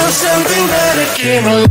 until something better came along.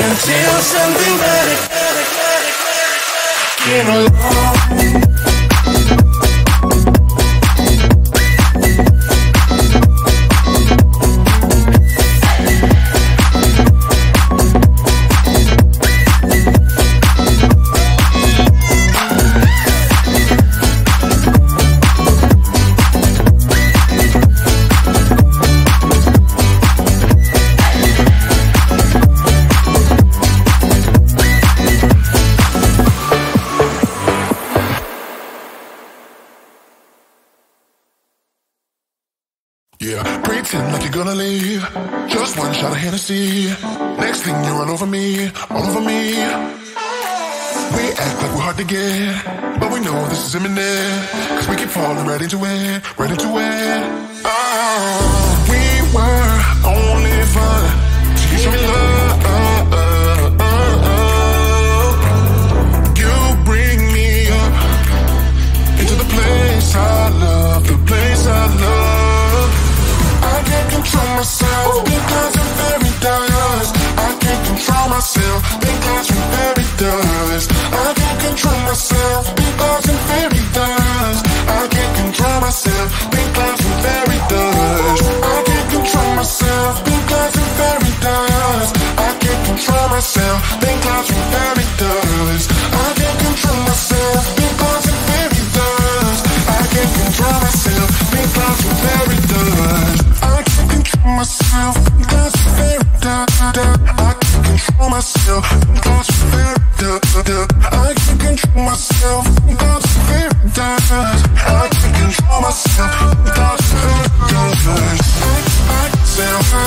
Until something better came along. Pretend like you're gonna leave. Just one shot of Hennessy. Next thing you run over me, all over me. We act like we're hard to get, but we know this is imminent. Cause we keep falling right into it, right into it. Oh, we were only fun till you show me love. You bring me up into the place I love, the place I love. I can't control myself because I'm very dust. I can't control myself because I'm very dust. I can't control myself because I'm very dust. I can't control myself because I'm very dust. I can't control myself because I'm very dust. I can't control myself because I'm very dust. I can't control myself because I'm very dust. I can't control myself because I'm very dust. Myself because I'm very I can't control myself because I'm very I can't control myself because I'm very I can't control myself because I'm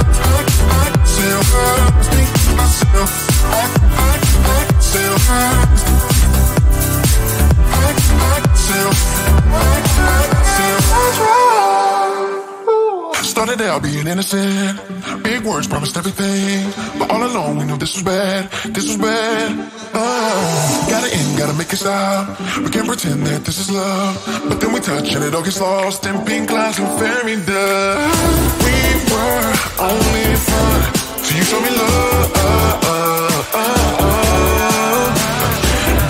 very I think myself started out being innocent. Big words promised everything, but all along we knew this was bad. This was bad. Gotta end, gotta make it stop. We can't pretend that this is love, but then we touch and it all gets lost in pink clouds and fairy dust. We were only fun till you show me love.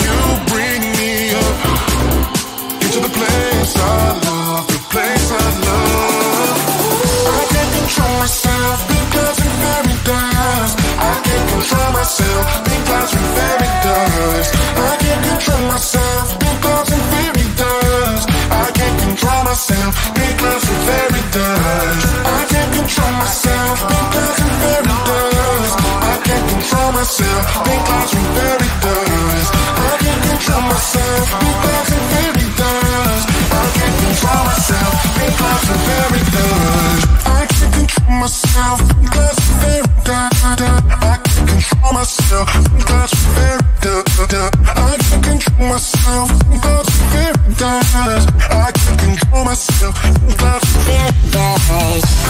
You bring me up into the place I love, the place I love. I can't control myself because I'm very dust. I can't control myself because I'm very dust. I can't control myself because I'm very dust. I can't control myself because I'm very dust. I can't control myself because I'm very dust. I can't control myself because I'm very dust. I can't control myself because I'm very dust. I can't control myself because I'm very dust. I can't control myself because I'm very dust. I can't control myself because I'm very dust. I can't control myself because I'm very dust. I can't control myself because I'm very dust. I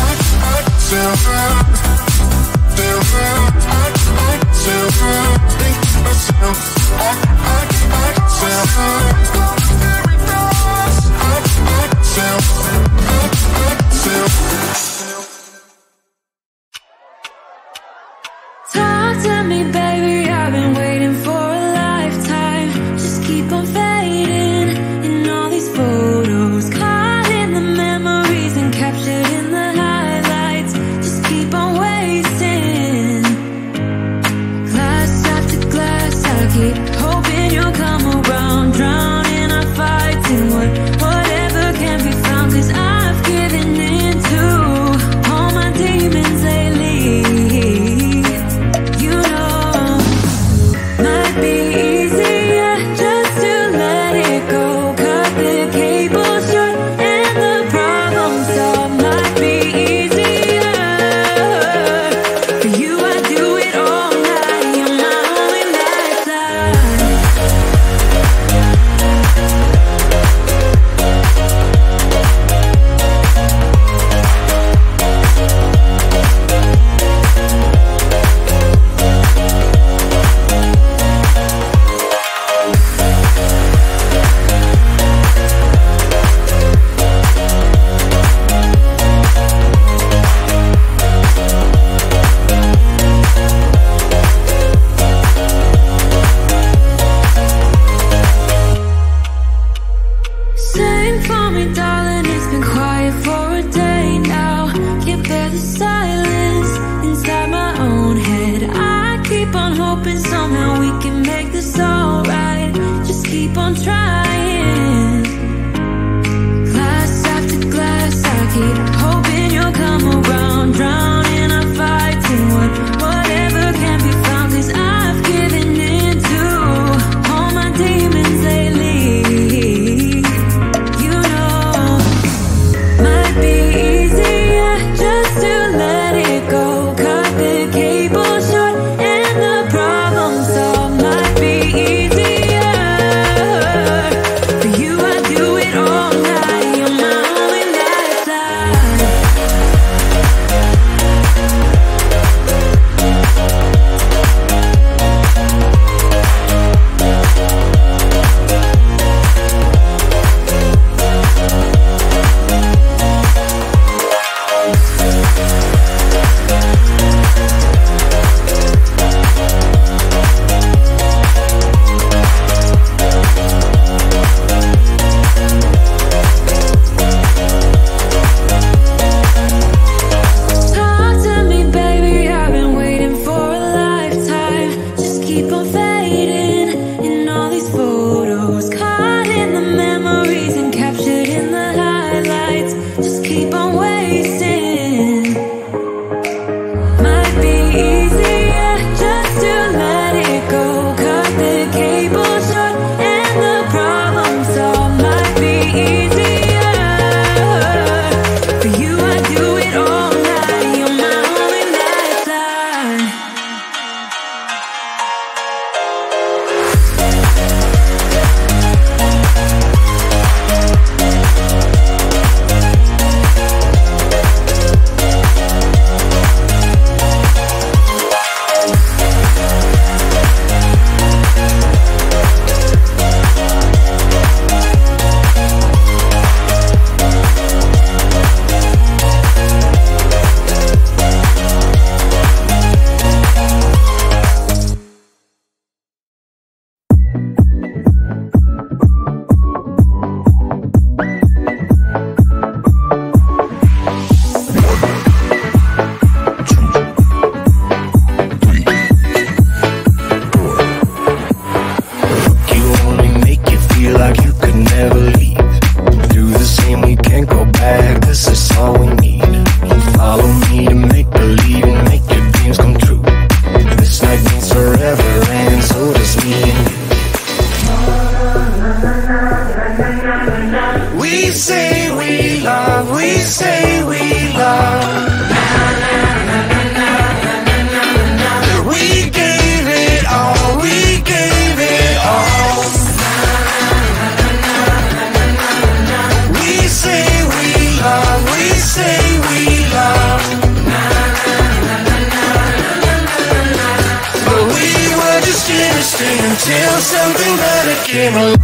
interesting until something better came along.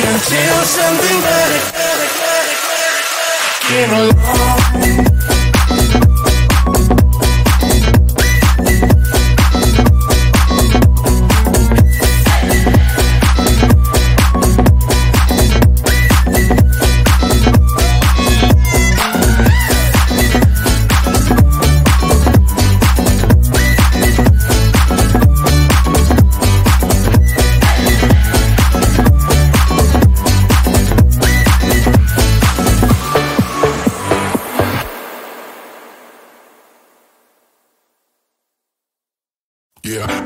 Until something better came along.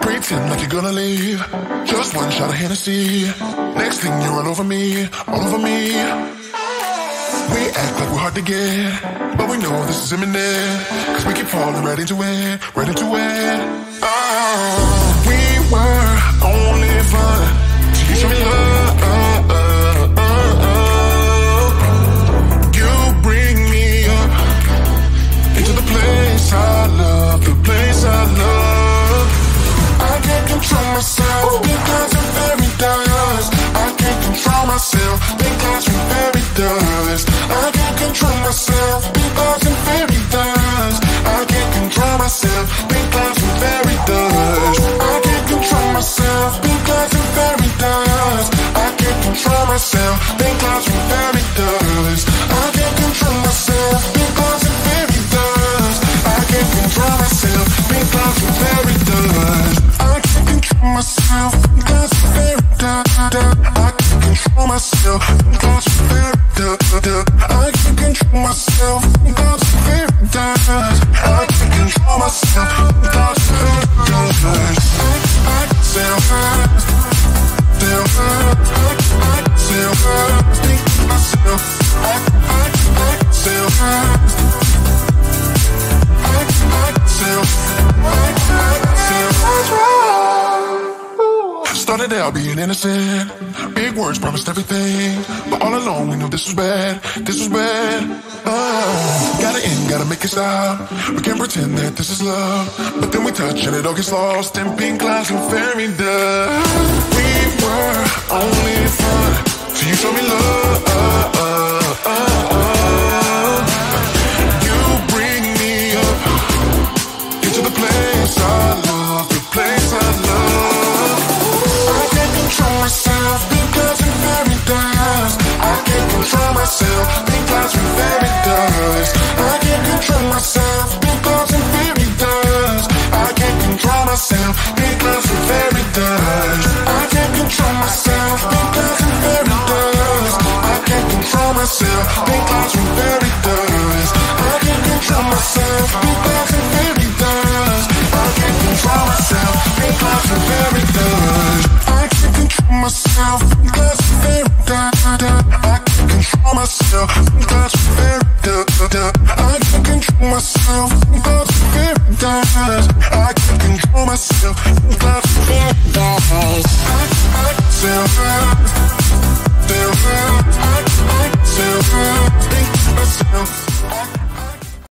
Pretend like you're gonna leave. Just one shot of Hennessy. Next thing you run over me, all over me. We act like we're hard to get, but we know this is imminent. Cause we keep falling right into it, right into it. Oh, we were only fun till you show me love. You bring me up into the place I love, the place I love. I can't control myself because I'm very dust. I can't control myself because I'm very dust. I can't control myself because I'm very dust. I can't control myself because I'm very dust. I can't control myself because I'm very dust. I can't control myself because I'm very dust. I can't control myself because I'm very dust. I can't control myself because I'm very dust. Myself because I'm very I can't control myself because I'm very I can't control myself because I'm very I can't control myself because I'm very I started out being innocent. Big words promised everything, but all along we knew this was bad. This was bad. Gotta end, gotta make it stop. We can't pretend that this is love, but then we touch and it all gets lost in pink clouds and fairy dust. We were only fun till you showed me love. You bring me up into the place I love, the place I love. Control myself because I'm very dust. I can't control myself because I'm very dust. I can't control myself because I'm very dust. I can't control myself because I'm very dust. I can't control myself because I'm very dust. I can't control myself because I'm very dust. I can't control myself because I'm very dust. I can't control myself because I'm very dust. Myself because I'm very I can't control myself because I'm very I can't control myself because I'm very I can't control myself because I'm very I myself